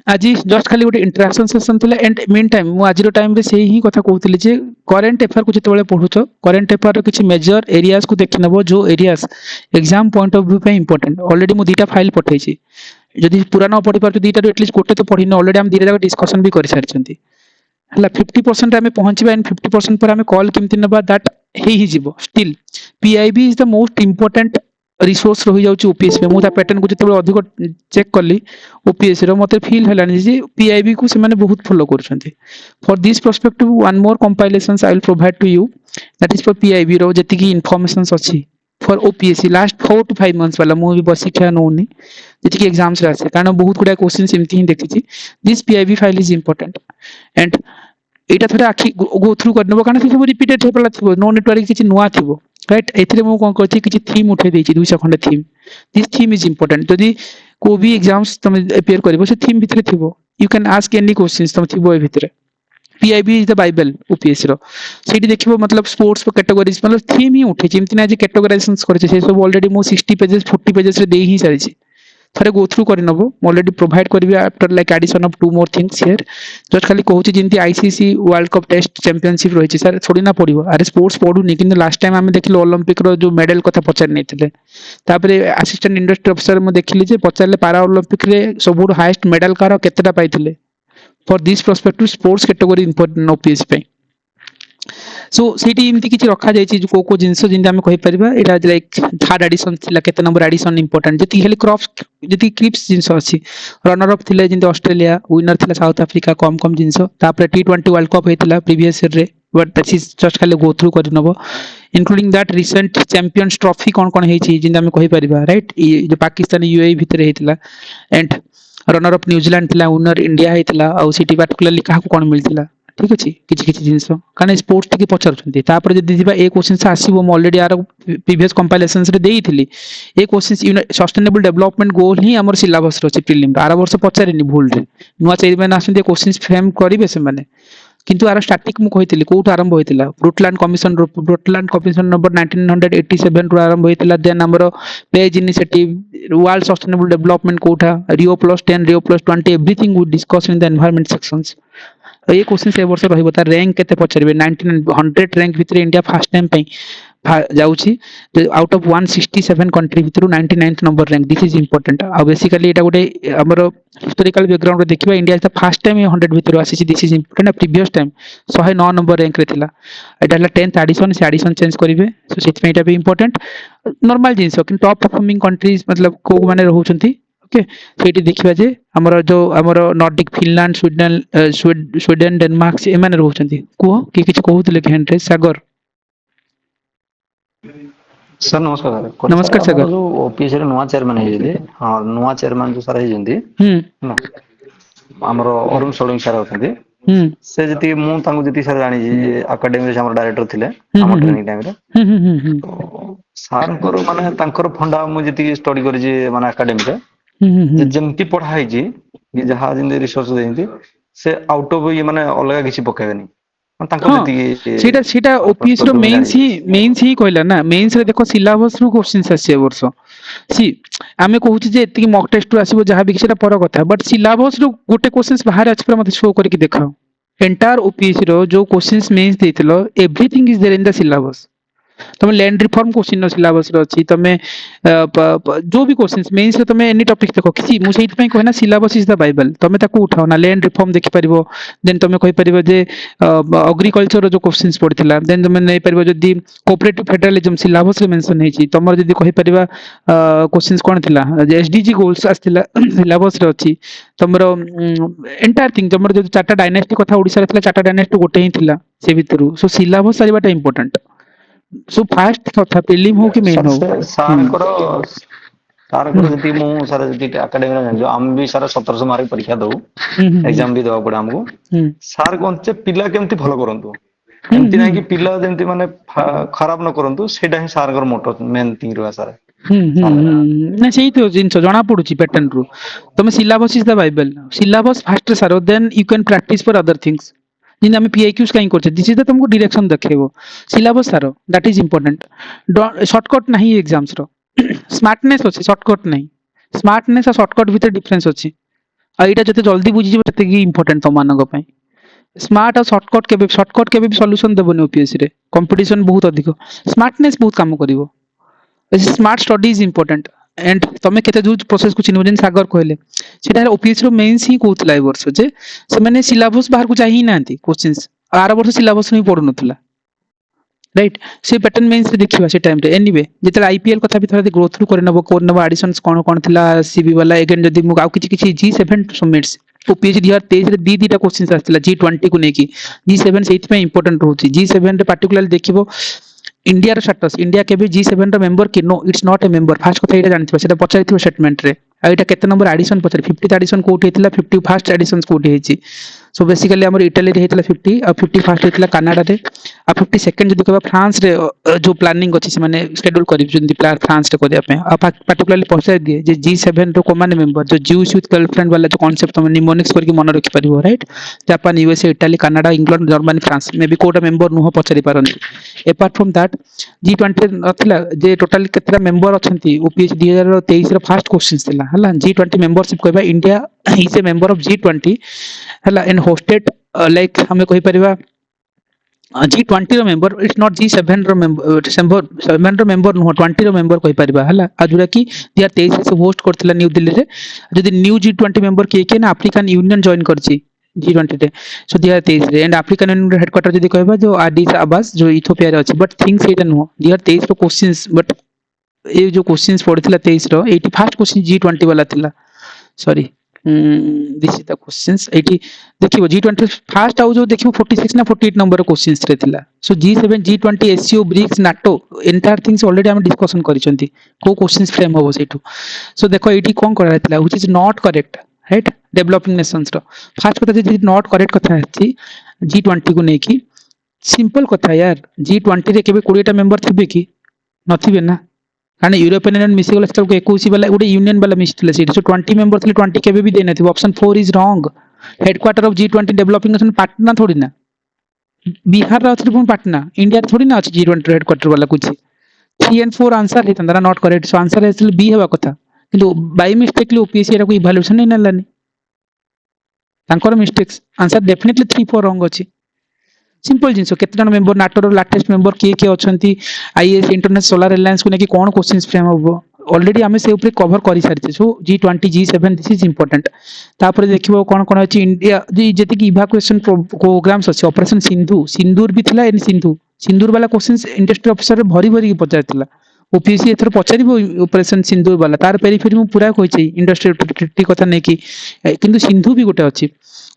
आज जस्ट खाली गोटे इंटरेक्शन सेशन थिला एंड मीन टाइम मु आज टाइम रे से ही कथा कहूतली जे करंट अफेयर को जते पढुछ करंट अफेयर रो किछि मेजर एरियाज को देखि नबो जो areas exam point of view पे इंपोर्टेंट ऑलरेडी मु दीटा फाइल पठै छी जदि पूरा न पढि पारछु दीटा एटलीस्ट गोटे तो पढिन ऑलरेडी हम दीटा जाक डिस्कशन भी करि सारछंती हला 50% आमे पहुंचबा एंड 50% पर आमे कॉल केमति नबा दैट ही जिवो still PIB is the most important resource रही जाउची ओपीएस में मुता पैटर्न को जते अधिक चेक करली ओपीएस रो मते फील हलानी जे पीआईबी को से माने बहुत फॉलो करछंती for this perspective one more compilations I will provide to you that is for PIB रो जति की इन्फॉर्मेशंस अछि for OPSC last 4 to 5 months वाला मु भी बसिखा नोनी जति की एग्जाम्स रे आसे कारण बहुत गुडा क्वेश्चन एमती ही देखिछि this PIB file is important and एटा थोड़ा आखि गो थ्रू करनबो कारण से सब रिपीटेड हेपला थिबो नो नेटवर्क किछि नुवा थिबो राइट एथिरे मु कोन करछि किछि थीम उठे देछि 200 खंड theme this theme is important जदि को भी एग्जाम्स तुम अपियर करबो से थीम भितरे थिबो you can ask any questions तुम थिबो ए भितरे PIB is the bible OPS रो सेठी देखिबो मतलब स्पोर्ट्स कैटेगरीज मतलब थीम ही उठे जेमति ना जे कैटेगराइजेशंस करछि से सब ऑलरेडी मु 60 पेजेस 40 पेजेस रे देई ही सारिछि थरे गो थ्रू करि नबो ऑलरेडी प्रोवाइड करबी after like edition of two more things here just खाली कहूची जेंति ICC world cup test championship रहिछि सर थोड़ी ना पडिबो अरे स्पोर्ट्स पढुनी किंतु लास्ट टाइम हम देखिलो ओलंपिक रो जो मेडल कथा पचार नेथिले तापरे असिस्टेंट इंडस्ट्री ऑफिसर म देखिली जे पचारले पारा ओलंपिक रे सबुर हाईएस्ट मेडल कार केतेटा पाइथिले for this perspective sports category important OPS पे सो सेठी इमति किछि रखा जाय छि को जिंस जिंदा हम कहि परिबा एटा लाइक थर्ड एडिशन थिला केते नंबर एडिशन इंपोर्टेंट जति हेली क्रॉप्स जति क्रिप्स जिंस अछि रनर अप थिले जिंदा ऑस्ट्रेलिया विनर थिला साउथ अफ्रीका कम कम जिंस तापर टी20 वर्ल्ड कप हेतिला प्रीवियस ईयर रे बट दैट इज जस्ट खाली गो थ्रू करि नबो including that recent champions trophy कोन कहि छि जिंदा हम कहि परिबा राइट जो पाकिस्तान यूएई भितरे हेतिला एंड रनर अप न्यूजीलैंड थिला विनर इंडिया हेतिला आ सिटी पार्टिकुलरली काहा को कोन मिलतिला ठीक अछि किछि किछि जिंस कारण स्पोर्ट्स टिके पचारछंती तापर जदि दिबा ए क्वेश्चन आसीबो म ऑलरेडी आर प्रीवियस कंपाइलेशंस रे देइथिली ए क्वेश्चन सस्टेनेबल डेवलपमेंट गोल ही हमर सिलेबस रो छि प्रीलिम आर वर्ष पचारेनी भूल रे नुवा चेयरमैन आसंते क्वेश्चन फ्रेम करिवे से माने किंतु आर स्टैटिक मु कहितली कोठ आरंभ होइतिला ब्रुटलैंड कमीशन नंबर 1987 रु आरंभ होइतिला देन हमर page initiative world sustainable development कोठा Rio+10 Rio+20 everything we discuss in the environment sections ये क्वेश्चन से वर्ष रहिबो तार रैंक केते पचरबे 1900 रैंक भितरे इंडिया फर्स्ट टाइम पे जाउची आउट ऑफ 167 कंट्री भितरु 99th number rank this is important आ बेसिकली एटा गोटे हमर हिस्टोरिकल बैकग्राउंड रे देखिबा India is the first time 100 भितरु आसी this is important previous time 109 number rank रे थिला एटा हला 10th एडिशन से एडिशन चेंज करिवे सो सेट में एटा भी इंपोर्टेंट नॉर्मल जिंस कि टॉप परफॉर्मिंग कंट्रीज मतलब को माने रहउचंती ओके सेठी देखिबा जे हमर जो हमर नॉर्डिक फिनलैंड स्वीडन डेनमार्क से एमाने रहउचंती को कि किछ कहउतले कि हेंड्रे सागर सर नमस्कार नमस्कार सागर जो ओपीएस रे नुवा चेयरमैन हेले हां नुवा चेयरमैन जो सारा हेजंती हमर अरुण सोलंकी सारा होतंती से जति मु तांगु जति सारा जानि जे एकेडमी रे हमर डायरेक्टर थिले हमर ट्रेनिंग टाइम रे सार को माने तांकर फंडा मु जति स्टडी करि जे माने एकेडमी रे जेमति पढाई जे ये जहा जिंदे रिसोर्स देंती से आउट ऑफ ये माने अलगा किछि पकेबेनी सीटा सीटा ओपीएस रो मेंस ही कहला ना मेंस रे देखो सिलेबस रो क्वेश्चंस आसी वर्ष सी आमे कहूची जे एतिकी मॉक टेस्ट रो आसीबो जहा भी सेटा पर कथा बट सिलेबस रो गोटे क्वेश्चंस बाहर अछि पर मते शो करके देखाओ एंटायर ओपीएस रो जो क्वेश्चंस मेंस देथिलो everything is there in the syllabus तमे लैंड रिफॉर्म क्वेश्चन नो सिलेबस रो अछि तमे जो भी क्वेश्चंस मेंस रे तमे एनी टॉपिक देखो किसी मु सेहि पई कहना सिलेबस इज द बाइबल तमे ताको उठाओ ना लैंड रिफॉर्म देखि परिबो देन तमे कहि परिबो जे एग्रीकल्चर रो जो क्वेश्चंस पड़थिला देन तमे नै परिबो जदी कोऑपरेटिव फेडरलिज्म सिलेबस रे मेंशन हेछि तमर जदी कहि परिबा क्वेश्चंस कोन थिला एसडीजी गोल्स आस्थिला सिलेबस रे अछि तमर एंटायर थिंग तमर जदी चारटा डायनेस्टी कथा ओडिसा रे थिला चारटा डायनेस्टी गोटे ही थिला से भितरु सो सिलेबस सारिबाटा इंपोर्टेंट सो फास्ट कथा प्रीलिम हो कि मेन हो सार को जति मु सारा जति एकेडमी रे जो हम भी सारा 1700 मार्क परीक्षा दउ एग्जाम भी दवा पड़ा हमको सार कोन से पिला केमति फॉलो करंतु एमति नै कि पिला जेमति माने खराब न करंतु सेटा ही सार कर मोटो मेन थिंग रो सार ना सही तो जिंस जना पडुची पैटर्न रो तमे syllabus is the bible syllabus first सारो then you can practice for other things जिन हम पीआईक्यूज काई करछे दिस इज द तुमको डायरेक्शन देखेबो सिलेबस सारो दैट इज इंपोर्टेंट शॉर्टकट नहीं एग्जाम्स रो स्मार्टनेस अछि शॉर्टकट नहीं स्मार्टनेस और शॉर्टकट भीतर डिफरेंस अछि एटा जते जल्दी बुझी जिवो तते की इंपोर्टेंट तो मानक पई स्मार्ट और शॉर्टकट केबे सॉल्यूशन देबो यूपीएससी रे कंपटीशन बहुत अधिक स्मार्टनेस बहुत काम करिवो smart study is important and तमे केते जो प्रोसेस को चिन्ह जेन सागर कहले सेटा ओपीएससी रो मेंस ही कहतला ए वर्ष जे से माने सिलेबस बाहर को जाहि नांती क्वेश्चंस आर वर्ष सिलेबस नहीं पढु नथला राइट से पैटर्न मेंस रे देखिबा से टाइम रे एनीवे जेते आईपीएल कथा भी थोड़ा ग्रो थ्रू करे नबो कोन नबो एडिशंस कोन कोन थिला सीबी वाला अगेन जदी मु आउ किछि किछि जी7 समिट्स ओपीएससी 2023 रे दी क्वेश्चंस आस्तिला जी20 को नेकी जी7 सेति पे इंपोर्टेंट होची जी7 रे पर्टिकुलरली देखिबो इंडिया रो स्टेटस इंडिया केबे जी7 रो मेंबर कि no it's not a member first कथा एटा जानथिबा सेटा पचारिथिबो स्टेटमेंट रे आ एटा केते नंबर एडिशन पचार 50th एडिशन कोठी हेतिला 50 फर्स्ट एडिशंस कोठी हेची सो बेसिकली हमर इटाली रे हेतिला 50 आ 50 फर्स्ट हेतिला कनाडा रे आ 50 सेकंड जदी कहबा फ्रांस रे जो प्लानिंग अछि से माने शेड्यूल करि जदी प्लान फ्रांस रे करिया पे आ पर्टिकुलरली पहुंचाई दिए जे जी7 रो कोमाने मेंबर जो ज्यूस विथ गर्लफ्रेंड वाला जो कांसेप्ट तुम निमोनिक्स करके मन रखि परिबो right Japan USA Italy Canada England Germany France maybe कोटा मेंबर नुह पचारि पारंती अपार्ट फ्रॉम दैट जी20 नथिला जे टोटल केतरा मेंबर अछंती ओपीएससी 2023 रो फर्स्ट क्वेश्चंस थिला हला जी20 मेंबरशिप कहबा India is a member of G20 हला एंड होस्टेड लाइक हमें कहि परिबा जी20 रो मेंबर इट्स नॉट जी7 रो मेंबर 7 रो मेंबर नुह 20 रो मेंबर कहि परिबा हला आ जोरा कि 2023 से होस्ट करथिला न्यू दिल्ली रे जदी न्यू जी20 मेंबर के ना अफ्रीकन यूनियन जॉइन करछि जी20 रे सो 2023 रे एंड अफ्रीकन यूनियन हेडक्वार्टर जदी कहबा जो आदिस आबास जो इथियोपिया रे अछि बट थिंग्स एटा नुह 2023 रो क्वेश्चंस बट ए जो क्वेश्चंस पढ़िथिला 23 रो 80 फर्स्ट क्वेश्चन जी20 वाला थिला sorry this is the questions 80 देखिबो जी20 फर्स्ट आउ जो देखिबो 46 ना 48 नंबर क्वेश्चंस रे थिला so G7 G20 SCO BRICS NATO entire things already हम डिस्कशन करिसंती को क्वेश्चंस फ्रेम होबो सेठू सो देखो एटी कोन करा थिला which is not correct right developing nations रो फर्स्ट कथा जे नॉट करेक्ट कथा अछि जी20 को नेकी सिंपल कथा यार जी20 रे केबे 20 टा मेंबर थिबे की नथिबे ना कारण यूरोपियन यूनियन मिसी गला सेटा 21 वाला गोटे यूनियन वाला मिसितले सेटा सो 20 मेंबर थिले 20 केबे भी दे नथिबो option 4 is wrong headquarter of G20 developing nation पाटना थोड़ी ना बिहार रा अछि पाटना इंडिया थोड़ी ना अछि जी20 हेडक्वार्टर वाला कुछ 3 and 4 आंसर हे तंदरा not correct so answer actually B हेबा कथा किंतु बाय मिस्टेकली ओपीएससी एरा को इवैल्यूएशन नै नलानी तांकर मिस्टेक्स आंसर डेफिनेटली 3 4 रॉन्ग अछि सिंपल जिंसो केते जन मेंबर नाटो रो लेटेस्ट मेंबर के अछंती आईएस इंटरनेशनल सोलर एलायंस को नेकी कोन क्वेश्चंस फ्रेम होबो ऑलरेडी हमें से ऊपर कवर करि सारिछे so G20 G7 this is important तापर देखिबो कोन कोन अछि इंडिया जेते की इवैक्यूएशन प्रोग्राम्स अछि ऑपरेशन सिंदूर भी थिला इन सिंदूर वाला क्वेश्चंस इंडस्ट्री ऑफिसर भरी भरी की पचारथिला ओपीएससी एथर पचारिबो ऑपरेशन सिंदूर वाला तार पेरीफेरी मु पूरा कहै इंडस्ट्री ट्रिटी कथा नै की किंतु सिंधु भी गोटे अछि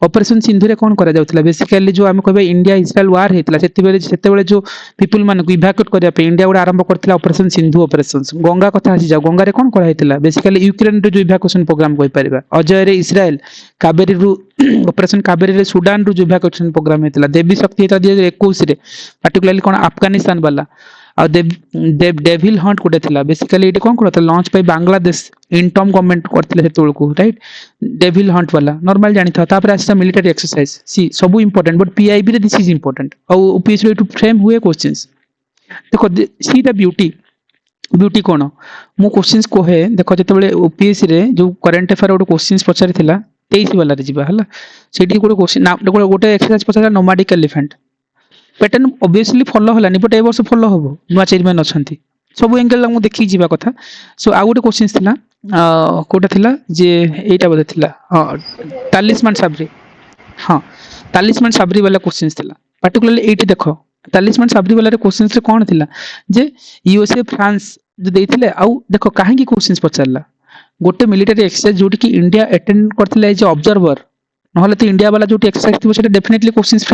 ऑपरेशन सिंधु रे कोन करा जाउतला बेसिकली जो हम कहबे इंडिया इस्राएल वार हेतला सेते बेले जो पीपल मान को इवैक्यूएट करिया पे इंडिया गोटे आरंभ करथिला ऑपरेशन सिंधु ऑपरेशंस गंगा कथा आसी जा गंगा रे कोन करा हेतला बेसिकली यूक्रेन रे जो इवैक्यूएशन प्रोग्राम कहि परिबा अजय रे इस्राएल कावेरी रु ऑपरेशन कावेरी रे सुडान रु जो इवैक्यूएशन प्रोग्राम हेतला देवी शक्ति हेता 2021 रे पर्टिकुलरली कोन अफगानिस्तान वाला आ डेविल हंट कोटे थिला बेसिकली एटी कोन करता लॉन्च पाई बांग्लादेश इनटम गवर्नमेंट करथिले हेतुल को राइट डेविल हंट वाला नॉर्मल जानि था तापर आसा मिलिटरी एक्सरसाइज सी सब इंपोर्टेंट बट पीआईबी रे दिस इज इंपोर्टेंट और ओपीएससी रे टू फ्रेम हुए क्वेश्चंस देखो सी द ब्यूटी कोन मु क्वेश्चंस को है देखो जते बेले ओपीएससी रे जो करंट अफेयर ओड क्वेश्चंस पचारि थिला 23 वाला रे जिबा हला सेठी गोटे क्वेश्चन गोटे एक्सरसाइज पचारा nomadic elephant pattern obviously follow हलानी बट ए वर्ष फॉलो होबो नुआ चेयरमैन अछंती सब एंगल मु देखि जीवा कथा सो आ गोटे क्वेश्चन थिला कोटा थिला जे एटा बदे थिला तालिस्मान साबरी हां तालिस्मान साबरी वाला क्वेश्चन थिला पर्टिकुलरली एटी देखो तालिस्मान साबरी वाला रे क्वेश्चन रे कोन थिला जे यूएसए फ्रांस जो देथिले आ देखो काहे की क्वेश्चंस पचारला गोटे मिलिटरी एक्सरसाइज जोटी की इंडिया अटेंड करथिला एज ऑब्जर्वर नहले तो इंडिया वाला जोटी एक्सरसाइज थिबो सेटा डेफिनेटली क्वेश्चंस